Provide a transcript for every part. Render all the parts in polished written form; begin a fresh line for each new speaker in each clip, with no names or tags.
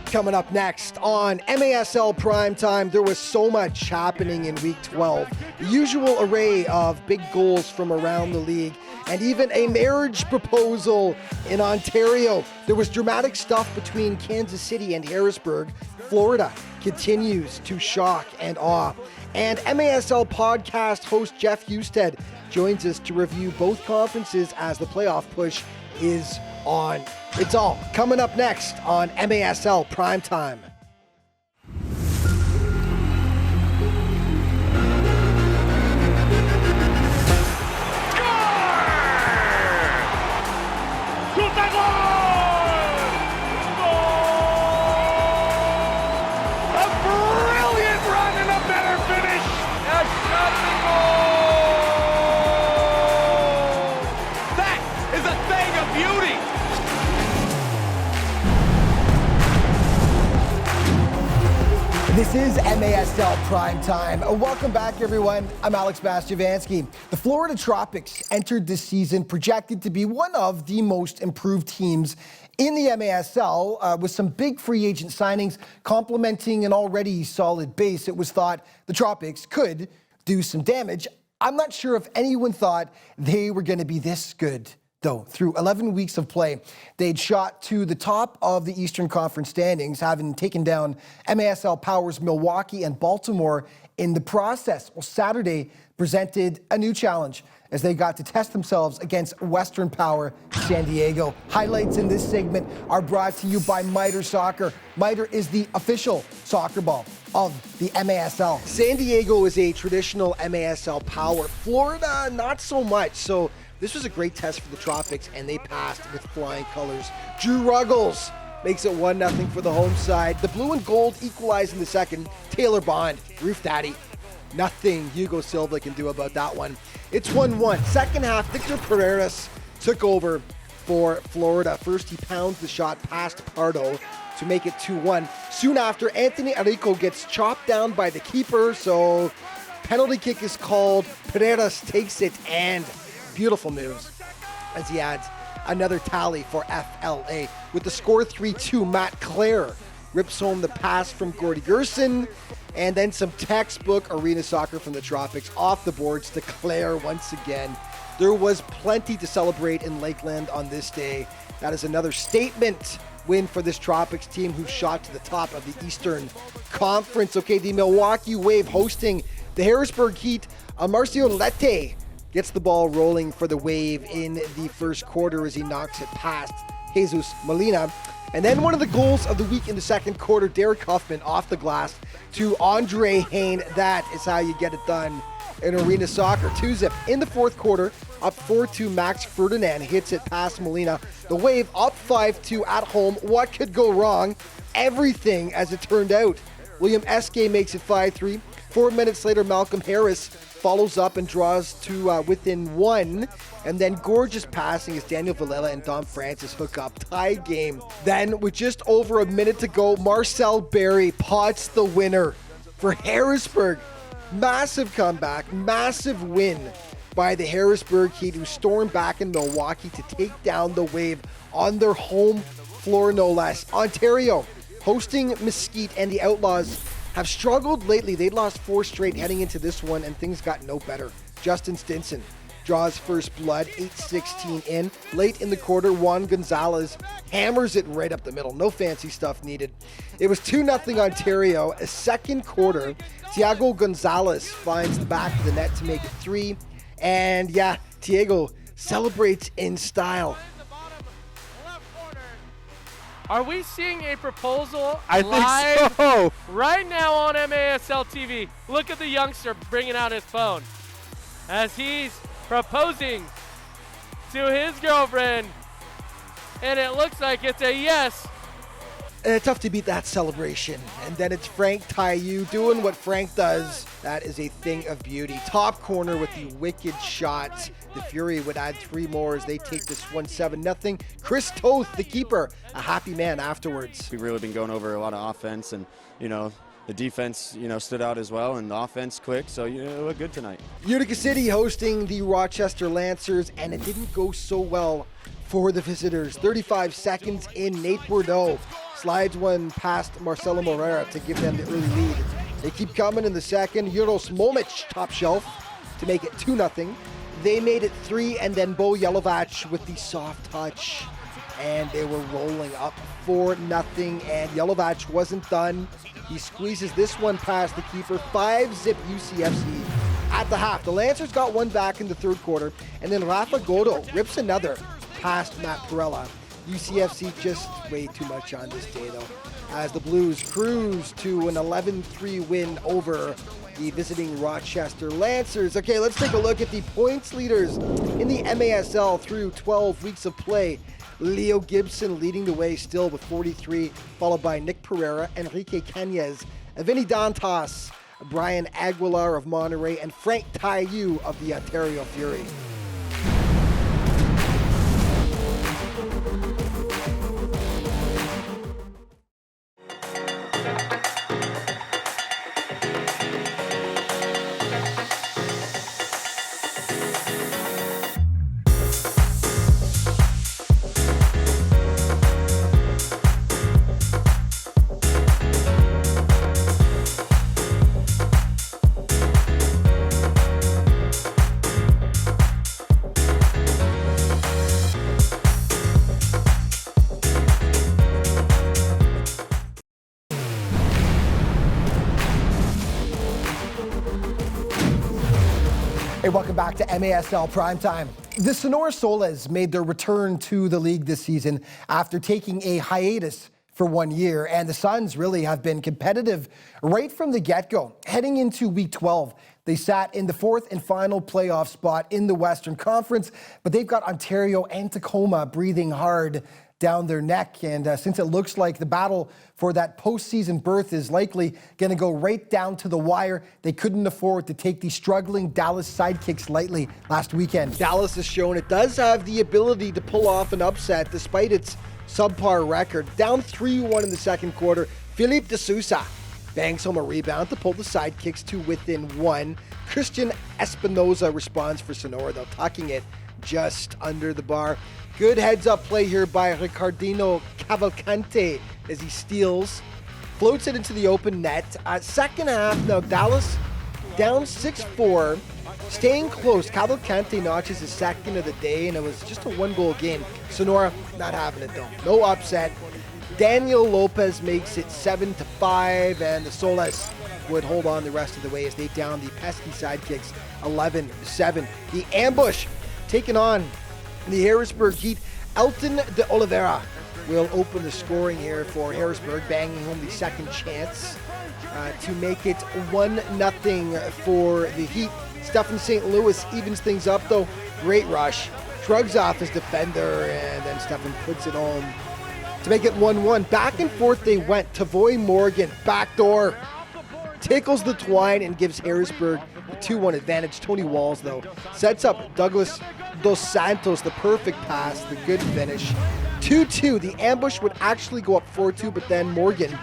Coming up next on MASL Primetime, there was so much happening in Week 12. The usual array of big goals from around the league, and even a marriage proposal in Ontario. There was dramatic stuff between Kansas City and Harrisburg. Florida continues to shock and awe. And MASL podcast host Jeff Husted joins us to review both conferences as the playoff push is on. It's all coming up next on MASL Primetime. This is MASL Primetime. Welcome back, everyone. I'm Alex Bastiavansky. The Florida Tropics entered this season projected to be one of the most improved teams in the MASL, with some big free agent signings complementing an already solid base. It was thought the Tropics could do some damage. I'm not sure if anyone thought they were going to be this good, though. Through 11 weeks of play, they'd shot to the top of the Eastern Conference standings, having taken down MASL powers Milwaukee and Baltimore in the process. Well, Saturday presented a new challenge as they got to test themselves against Western power San Diego. Highlights in this segment are brought to you by Miter Soccer. Miter is the official soccer ball of the MASL. San Diego is a traditional MASL power. Florida, not so much. So this was a great test for the Tropics, and they passed with flying colors. Drew Ruggles makes it 1-0 for the home side. The blue and gold equalize in the second. Taylor Bond, roof daddy. Nothing Hugo Silva can do about that one. It's 1-1. Second half, Victor Pereras took over for Florida. First, he pounds the shot past Pardo to make it 2-1. Soon after, Anthony Arico gets chopped down by the keeper, so penalty kick is called. Pereras takes it, and beautiful moves as he adds another tally for FLA. With the score 3-2, Matt Clare rips home the pass from Gordy Gerson, and then some textbook arena soccer from the Tropics off the boards to Clare once again. There was plenty to celebrate in Lakeland on this day. That is another statement win for this Tropics team who shot to the top of the Eastern Conference. Okay, the Milwaukee Wave hosting the Harrisburg Heat. Marcio Lete gets the ball rolling for the Wave in the first quarter as he knocks it past Jesus Molina. And then one of the goals of the week in the second quarter, Derek Huffman off the glass to Andre Hain. That is how you get it done in arena soccer. 2-zip in the fourth quarter, up 4-2. Max Ferdinand hits it past Molina. The Wave up 5-2 at home. What could go wrong? Everything, as it turned out. William Eske makes it 5-3. 4 minutes later, Malcolm Harris follows up and draws to within one. And then gorgeous passing as Daniel Villela and Dom Francis hook up. Tied game. Then, with just over a minute to go, Marcel Berry pots the winner for Harrisburg. Massive comeback, massive win by the Harrisburg Heat, who stormed back in Milwaukee to take down the Wave on their home floor, no less. Ontario hosting Mesquite, and the Outlaws have struggled lately. They'd lost 4 straight heading into this one, and things got no better. Justin Stinson draws first blood, 8:16 in. Late in the quarter, Juan Gonzalez hammers it right up the middle. No fancy stuff needed. It was 2-0 Ontario. A second quarter, Thiago Gonzalez finds the back of the net to make it 3. And yeah, Thiago celebrates in style.
Are we seeing a proposal
I
live
think so.
right now on MASL TV? Look at the youngster bringing out his phone as he's proposing to his girlfriend, and it looks like it's a yes.
Tough to beat that celebration. And then it's Frank Taiyu doing what Frank does. That is a thing of beauty. Top corner with the wicked shot. The Fury would add 3 more as they take this one 7-0. Chris Toth, the keeper, a happy man afterwards.
We've really been going over a lot of offense, and, the defense, stood out as well, and the offense quick, so, it looked good tonight.
Utica City hosting the Rochester Lancers, and it didn't go so well for the visitors. 35 seconds in, Nate Bordeaux slides one past Marcelo Moreira to give them the early lead. They keep coming in the second. Juros Momic top shelf to make it 2-0. They made it 3, and then Bo Jelovac with the soft touch. And they were rolling up 4-0, and Jelovac wasn't done. He squeezes this one past the keeper. 5-zip UCFC at the half. The Lancers got one back in the third quarter, and then Rafa Godo rips another past Matt Perella. UCFC just way too much on this day, though, as the Blues cruise to an 11-3 win over the visiting Rochester Lancers. Okay, let's take a look at the points leaders in the MASL through 12 weeks of play. Leo Gibson leading the way still with 43, followed by Nick Pereira, Enrique Cañez, Vinny Dantas, Brian Aguilar of Monterey, and Frank Taiyu of the Ontario Fury. Hey, welcome back to MASL Primetime. The Sonora Soles made their return to the league this season after taking a hiatus for 1 year, and the Suns really have been competitive right from the get-go. Heading into Week 12, they sat in the fourth and final playoff spot in the Western Conference, but they've got Ontario and Tacoma breathing hard down their neck, and since it looks like the battle for that postseason berth is likely going to go right down to the wire, they couldn't afford to take the struggling Dallas Sidekicks lightly last weekend. Dallas has shown it does have the ability to pull off an upset despite its subpar record. Down 3-1 in the second quarter, Philippe de Sousa bangs home a rebound to pull the Sidekicks to within 1. Christian Espinoza responds for Sonora, though, tucking it just under the bar. Good heads-up play here by Ricardino Cavalcante as he steals, floats it into the open net. Second half, now Dallas down 6-4, staying close. Cavalcante notches his second of the day, and it was just a one-goal game. Sonora not having it, though. No upset. Daniel Lopez makes it 7-5, and the Soles would hold on the rest of the way as they down the pesky Sidekicks 11-7. The ambush taken on the Harrisburg Heat. Elton de Oliveira will open the scoring here for Harrisburg, banging home the second chance to make it 1-0 for the Heat. Stephen St. Louis evens things up, though. Great rush. Shrugs off his defender, and then Stephen puts it home to make it 1-1. Back and forth they went. Tavoy Morgan, backdoor, tickles the twine and gives Harrisburg a 2-1 advantage. Tony Walls, though, sets up Douglas Dos Santos, the perfect pass, the good finish. 2-2. The ambush would actually go up 4-2, but then Morgan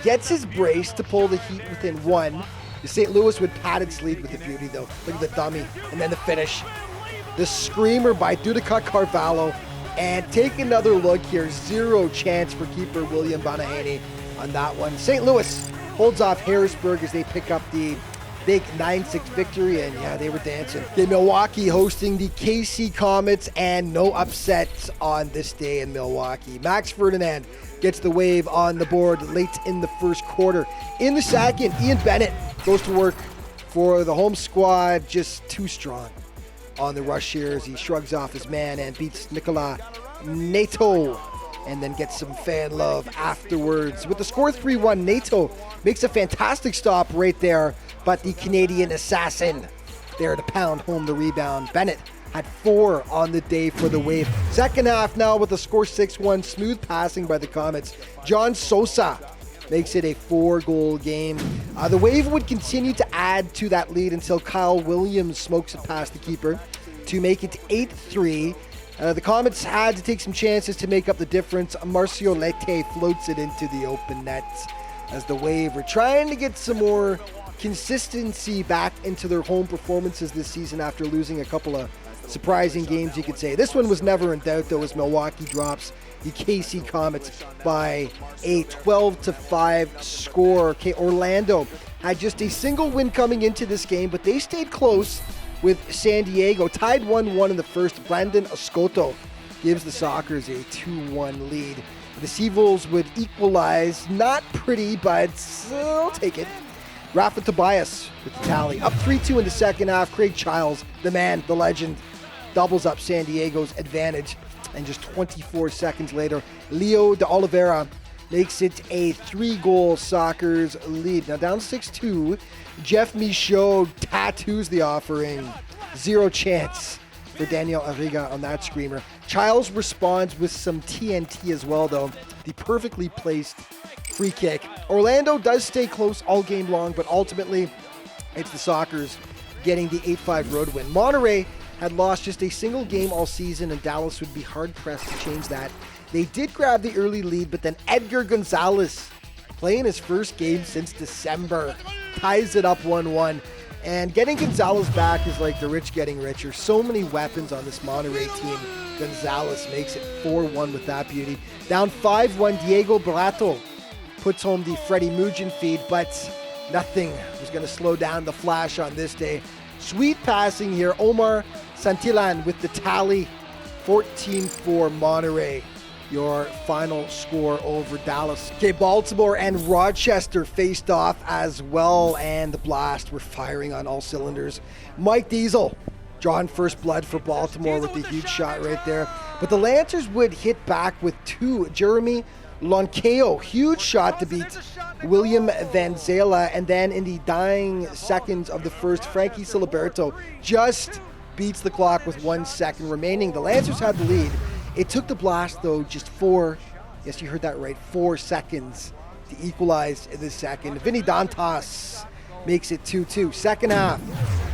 gets his brace to pull the Heat within 1. The St. Louis would pad its lead with the beauty, though. Look at the dummy. And then the finish. The screamer by Dudica Carvalho. And take another look here. Zero chance for keeper William Bonahane on that one. St. Louis holds off Harrisburg as they pick up the big 9-6 victory, and yeah, they were dancing. The Milwaukee hosting the KC Comets, and no upsets on this day in Milwaukee. Max Ferdinand gets the wave on the board late in the first quarter. In the second, Ian Bennett goes to work for the home squad, just too strong on the rush here as he shrugs off his man and beats Nicola Nato, and then gets some fan love afterwards. With the score 3-1, Nato makes a fantastic stop right there, but the Canadian assassin there to pound home the rebound. Bennett had 4 on the day for the Wave. Second half now with the score 6-1, smooth passing by the Comets. John Sosa makes it a 4-goal game. The Wave would continue to add to that lead until Kyle Williams smokes it past the keeper to make it 8-3. The Comets had to take some chances to make up the difference. Marcio Lete floats it into the open net as the Wave were trying to get some more consistency back into their home performances this season after losing a couple of surprising games, you could say. This one was never in doubt, though, as Milwaukee drops the KC Comets by a 12-5 score. Okay, Orlando had just a single win coming into this game, but they stayed close with San Diego. Tied 1-1 in the first. Brandon Escoto gives the Sockers a 2-1 lead. The Seavulls would equalize. Not pretty, but I'll take it. Rafa Tobias with the tally. Up 3-2 in the second half. Craig Childs, the man, the legend, doubles up San Diego's advantage. And just 24 seconds later, Leo de Oliveira makes it a 3-goal Sockers lead. Now down 6-2, Jeff Michaud tattoos the offering. 0 chance for Daniel Arriga on that screamer. Childs responds with some TNT as well, though. The perfectly placed free kick. Orlando does stay close all game long, but ultimately it's the Sockers getting the 8-5 road win. Monterey had lost just a single game all season, and Dallas would be hard-pressed to change that. They did grab the early lead, but then Edgar Gonzalez, playing his first game since December, ties it up 1-1. And getting Gonzalez back is like the rich getting richer. So many weapons on this Monterey team. Gonzalez makes it 4-1 with that beauty. Down 5-1, Diego Barato puts home the Freddie Mugin feed, but nothing was going to slow down the Flash on this day. Sweet passing here. Omar Santillan with the tally. 14-4 Monterey. Your final score over Dallas. Okay, Baltimore and Rochester faced off as well, and the Blast were firing on all cylinders. Mike Diesel drawing first blood for Baltimore with the huge shot right there. But the Lancers would hit back with 2. Jeremy Lonkeo, huge shot to beat William Van Zela. And then in the dying seconds of the first, Frankie Siliberto just beats the clock with 1 second remaining. The Lancers had the lead. It took the Blast, though, just 4, yes, you heard that right, 4 seconds to equalize in the second. Vinny Dantas makes it 2-2. Second half,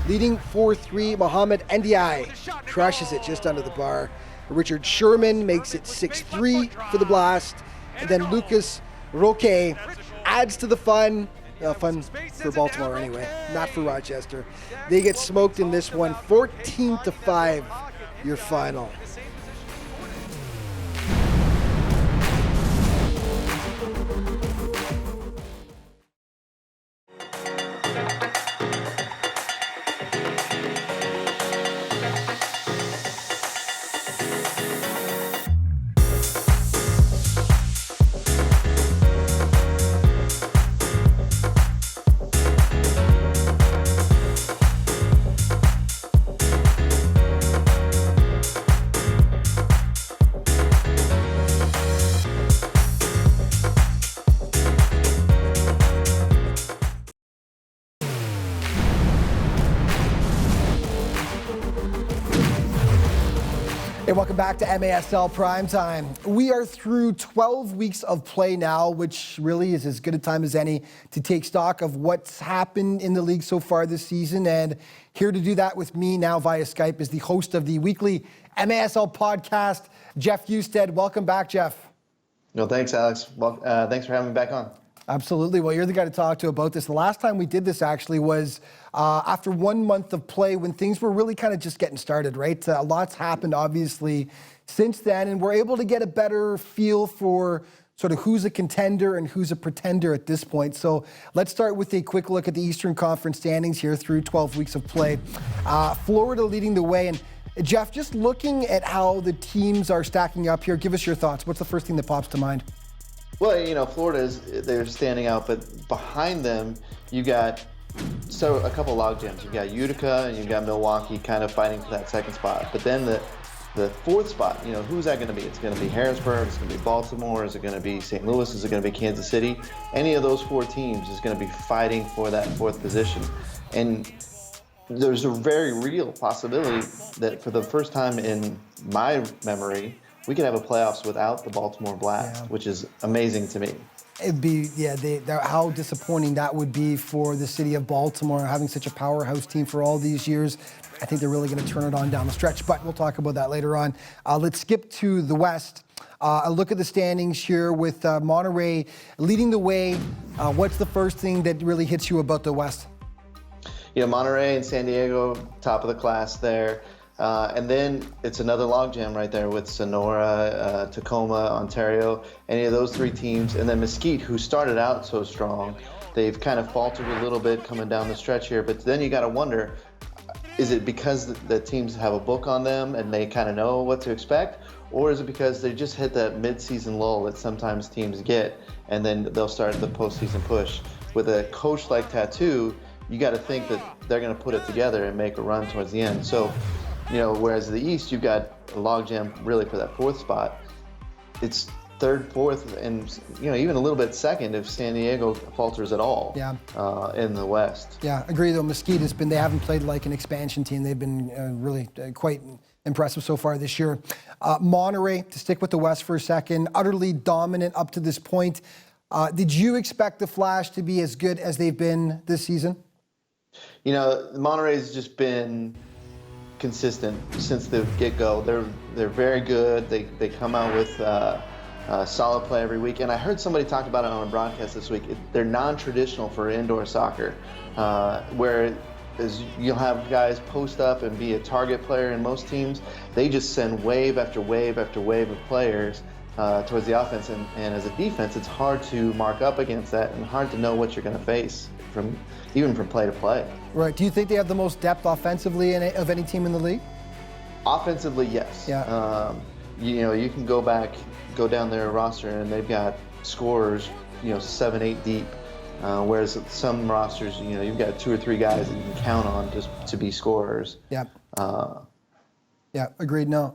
leading 4-3, Mohamed Ndiaye crushes it just under the bar. Richard Sherman makes it 6-3 for the Blast. And then Lucas Roque adds to the fun. Fun for Baltimore anyway, not for Rochester. They get smoked in this one, 14-5, your final. Hey, welcome back to MASL Primetime. We are through 12 weeks of play now, which really is as good a time as any to take stock of what's happened in the league so far this season. And here to do that with me now via Skype is the host of the weekly MASL podcast, Jeff Husted. Welcome back, Jeff.
No, thanks, Alex. Well, thanks for having me back on.
Absolutely. Well, you're the guy to talk to about this. The last time we did this actually was after 1 month of play when things were really kind of just getting started, right? A lot's happened, obviously, since then, and we're able to get a better feel for sort of who's a contender and who's a pretender at this point. So let's start with a quick look at the Eastern Conference standings here through 12 weeks of play. Florida leading the way. And Jeff, just looking at how the teams are stacking up here, give us your thoughts. What's the first thing that pops to mind?
Well, you know, they're standing out, but behind them, you got a couple log jams. You got Utica and you got Milwaukee kind of fighting for that second spot. But then the fourth spot, you know, who's that going to be? It's going to be Harrisburg, it's going to be Baltimore, is it going to be St. Louis, is it going to be Kansas City? Any of those 4 teams is going to be fighting for that 4th position. And there's a very real possibility that for the first time in my memory, we could have a playoffs without the Baltimore Blast, which is amazing to me.
It'd be, how disappointing that would be for the city of Baltimore, having such a powerhouse team for all these years. I think they're really going to turn it on down the stretch, but we'll talk about that later on. Let's skip to the West. A look at the standings here with Monterey leading the way. What's the first thing that really hits you about the West?
You know, Monterey and San Diego, top of the class there. And then it's another logjam right there with Sonora, Tacoma, Ontario, any of those three teams. And then Mesquite, who started out so strong, they've kind of faltered a little bit coming down the stretch here. But then you got to wonder, is it because the teams have a book on them and they kind of know what to expect? Or is it because they just hit that mid-season lull that sometimes teams get, and then they'll start the postseason push? With a coach like Tattoo, you got to think that they're going to put it together and make a run towards the end. So, whereas the East, you've got a logjam really for that fourth spot. It's third, fourth, and even a little bit second if San Diego falters at all.
Yeah.
In the West.
Yeah, agree though. Mesquite they haven't played like an expansion team. They've been really quite impressive so far this year. Monterey, to stick with the West for a second, utterly dominant up to this point. Did you expect the Flash to be as good as they've been this season?
Monterey's just been consistent since the get-go. They're very good. They come out with solid play every week. And I heard somebody talk about it on a broadcast this week. They're non-traditional for indoor soccer, where you'll have guys post up and be a target player in most teams. They just send wave after wave after wave of players towards the offense. And as a defense, it's hard to mark up against that and hard to know what you're going to face even from play to play.
Right. Do you think they have the most depth offensively of any team in the league?
Offensively, yes.
Yeah.
You can go down their roster and they've got scorers, 7, 8 deep. Whereas some rosters, you've got 2 or 3 guys that you can count on just to be scorers.
Yeah. Yeah, agreed. No.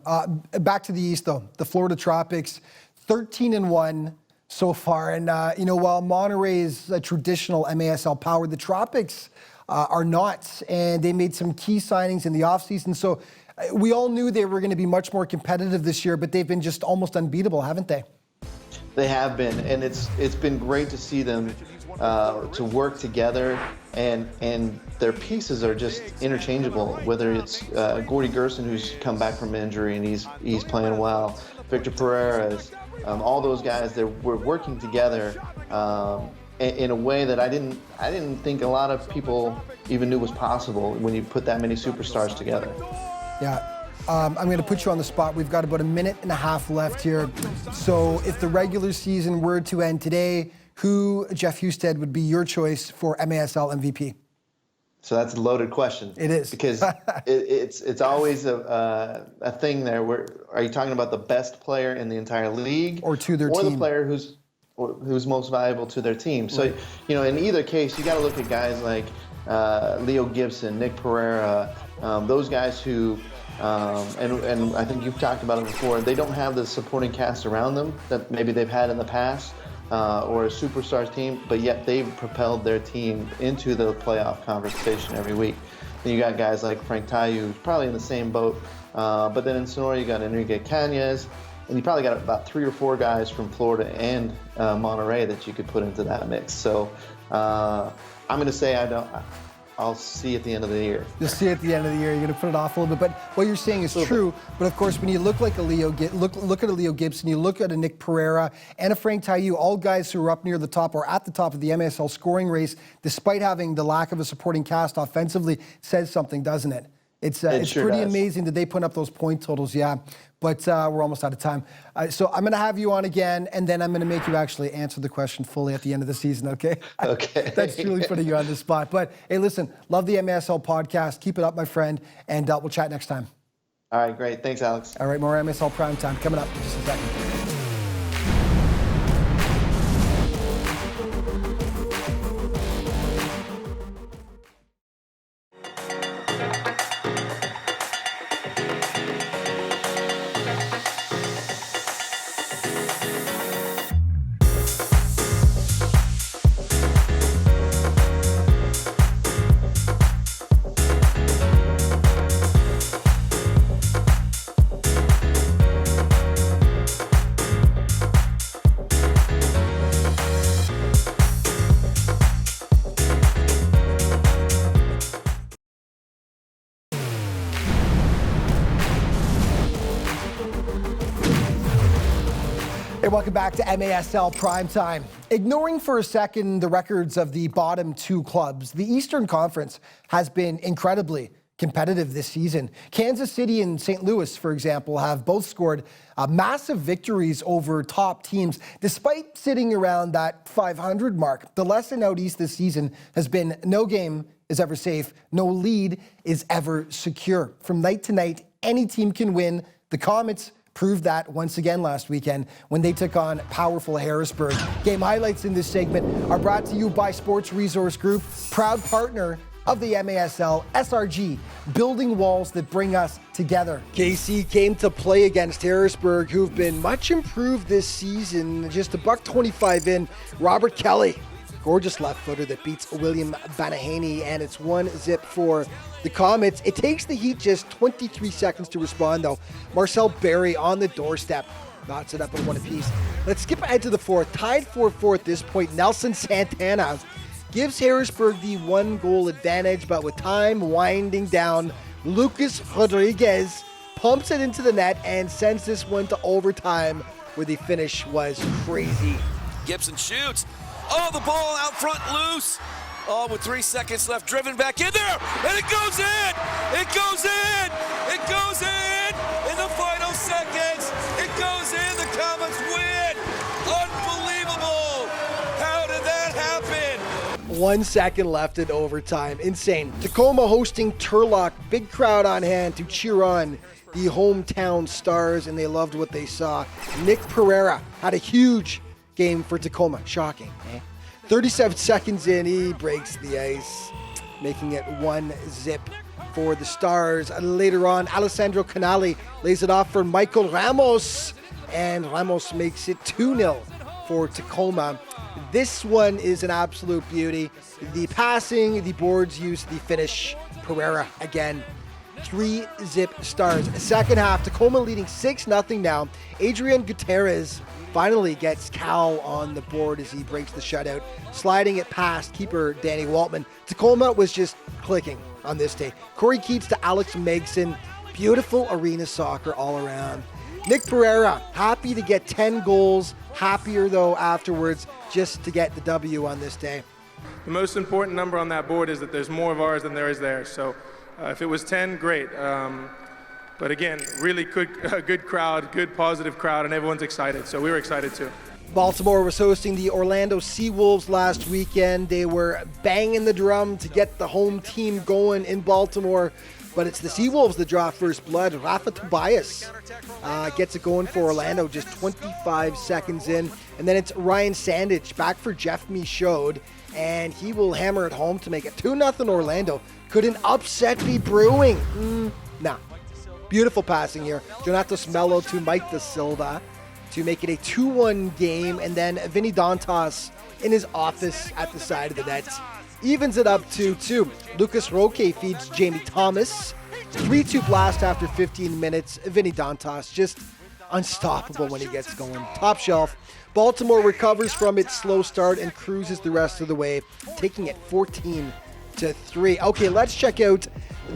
Back to the East, though. The Florida Tropics, 13-1 so far. And, while Monterey is a traditional MASL power, the Tropics are not. And they made some key signings in the offseason. So we all knew they were going to be much more competitive this year, but they've been just almost unbeatable, haven't they?
They have been, and it's been great to see them to work together, and their pieces are just interchangeable. Whether it's Gordy Gerson, who's come back from injury and he's playing well, Victor Pereira's, all those guys, we're working together in a way that I didn't think a lot of people even knew was possible when you put that many superstars together.
Yeah. I'm going to put you on the spot. We've got about a minute and a half left here. So if the regular season were to end today, who, Jeff Husted, would be your choice for MASL MVP?
So that's a loaded question.
It is.
Because it's always a thing there. Are you talking about the best player in the entire league?
Or to their team.
Or the player who's most valuable to their team. So, in either case, you got to look at guys like Leo Gibson, Nick Pereira, those guys who, and I think you've talked about it before, they don't have the supporting cast around them that maybe they've had in the past, or a superstars team, but yet they've propelled their team into the playoff conversation every week. Then you got guys like Frank Tayu, who's probably in the same boat, but then in Sonora you got Enrique Cañas, and you probably got about 3 or 4 guys from Florida and Monterey that you could put into that mix. So I'm going to say I'll see at the end of the year.
You'll see at the end of the year. You're going to put it off a little bit, but what you're saying is true. But of course, when you look at a Leo Gibson, you look at a Nick Pereira and a Frank Tayu, all guys who are up near the top or at the top of the MASL scoring race, despite having the lack of a supporting cast offensively, says something, doesn't it? It's
sure
pretty
does.
amazing that they put up those point totals, yeah. But we're almost out of time. So I'm going to have you on again, and then I'm going to make you actually answer the question fully at the end of the season, okay?
Okay.
That's truly putting you on the spot. But hey, listen, love the MASL podcast. Keep it up, my friend, and we'll chat next time.
All right, great. Thanks, Alex.
All right, more MASL Primetime coming up in just a second. Welcome back to MASL Primetime. Ignoring for a second the records of the bottom 2 clubs, the Eastern Conference has been incredibly competitive this season. Kansas City and St. Louis, for example, have both scored massive victories over top teams, despite sitting around that 500 mark. The lesson out east this season has been no game is ever safe, no lead is ever secure. From night to night, any team can win. The Comets proved that once again last weekend when they took on powerful Harrisburg. Game highlights in this segment are brought to you by Sports Resource Group, proud partner of the MASL, SRG, building walls that bring us together. KC came to play against Harrisburg, who've been much improved this season. Just $1.25 in. Robert Kelly, gorgeous left footer that beats William Banahaney, and it's 1-0 for the Comets. It takes the Heat just 23 seconds to respond, though. Marcel Berry on the doorstep knots it up at 1 apiece. Let's skip ahead to the fourth. Tied 4-4 at this point. Nelson Santana gives Harrisburg the 1-goal advantage, but with time winding down, Lucas Rodriguez pumps it into the net and sends this one to overtime, where the finish was crazy.
Gibson shoots. Oh, the ball out front loose. Oh, with 3 seconds left, driven back in there, and it goes in! It goes in! It goes in the final seconds! It goes in, the Comets win! Unbelievable! How did that happen?
1 second left in overtime. Insane. Tacoma hosting Turlock. Big crowd on hand to cheer on the hometown Stars, and they loved what they saw. Nick Pereira had a huge game for Tacoma. Shocking, eh? 37 seconds in, he breaks the ice, making it 1-0 for the Stars. Later on, Alessandro Canali lays it off for Michael Ramos, and Ramos makes it 2-0 for Tacoma. This one is an absolute beauty. The passing, the boards use, the finish. Pereira again. 3-0 Stars. Second half, Tacoma leading 6-0 now. Adrian Gutierrez finally gets Cal on the board as he breaks the shutout, sliding it past keeper Danny Waltman. Tacoma was just clicking on this day. Corey Keats to Alex Megson. Beautiful arena soccer all around. Nick Pereira, happy to get 10 goals. Happier, though, afterwards, just to get the W on this day.
The most important number on that board is that there's more of ours than there is theirs. So if it was 10, great. But again, really good crowd, good positive crowd, and everyone's excited. So we were excited too.
Baltimore was hosting the Orlando Seawolves last weekend. They were banging the drum to get the home team going in Baltimore. But it's the Seawolves that draw first blood. Rafa Tobias gets it going for Orlando just 25 seconds in. And then it's Ryan Sandage back for Jeff Michaud. And he will hammer it home to make it 2-0 Orlando. Could an upset be brewing? Nah. Beautiful passing here. Jonatas Mello to Mike Da Silva to make it a 2-1 game. And then Vinny Dantas in his office at the side of the net evens it up to 2. Lucas Roque feeds Jamie Thomas. 3-2 blast after 15 minutes. Vinny Dantas just unstoppable when he gets going. Top shelf. Baltimore recovers from its slow start and cruises the rest of the way, taking it 14-3. Okay, let's check out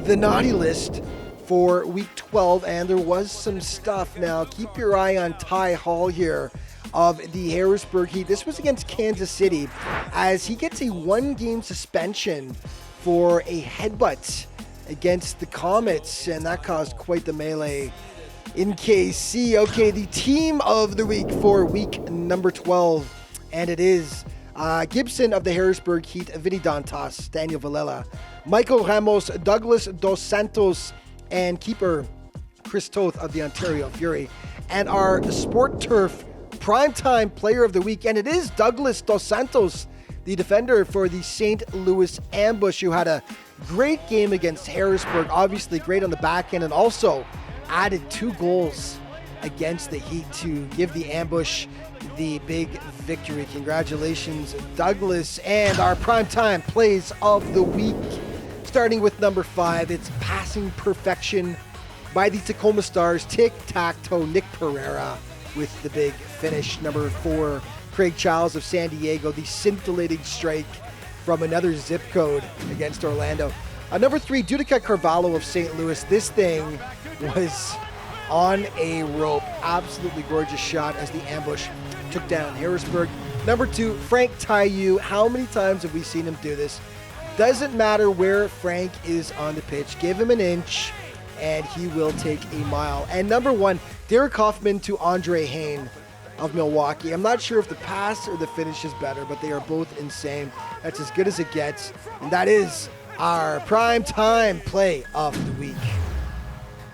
the naughty list for Week 12, and there was some stuff. Now, keep your eye on Ty Hall here of the Harrisburg Heat. This was against Kansas City, as he gets a 1-game suspension for a headbutt against the Comets, and that caused quite the melee in KC. Okay, the team of the week for week number 12, and it is Gibson of the Harrisburg Heat, Vinny Dantas, Daniel Villela, Michael Ramos, Douglas Dos Santos, and keeper Chris Toth of the Ontario Fury. And our Sport Turf Primetime Player of the Week, and it is Douglas Dos Santos, the defender for the St. Louis Ambush, who had a great game against Harrisburg, obviously great on the back end, and also added 2 goals against the Heat to give the Ambush the big victory. Congratulations, Douglas. And our Primetime Plays of the Week, starting with number 5, it's Passing Perfection by the Tacoma Stars. Tic-tac-toe, Nick Pereira with the big finish. Number 4, Craig Childs of San Diego, the scintillating strike from another zip code against Orlando. Number 3, Judica Carvalho of St. Louis. This thing was on a rope. Absolutely gorgeous shot as the Ambush took down Harrisburg. Number 2, Frank Taiyu. How many times have we seen him do this? Doesn't matter where Frank is on the pitch. Give him an inch, and he will take a mile. And number one, Derek Hoffman to Andre Hayne of Milwaukee. I'm not sure if the pass or the finish is better, but they are both insane. That's as good as it gets. And that is our prime time play of the week.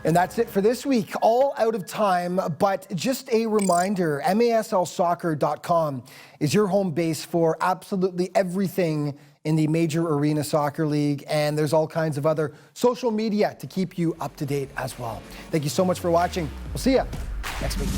And that's it for this week. All out of time, but just a reminder, MASLsoccer.com is your home base for absolutely everything in the Major Arena Soccer League, and there's all kinds of other social media to keep you up to date as well. Thank you so much for watching. We'll see you next week.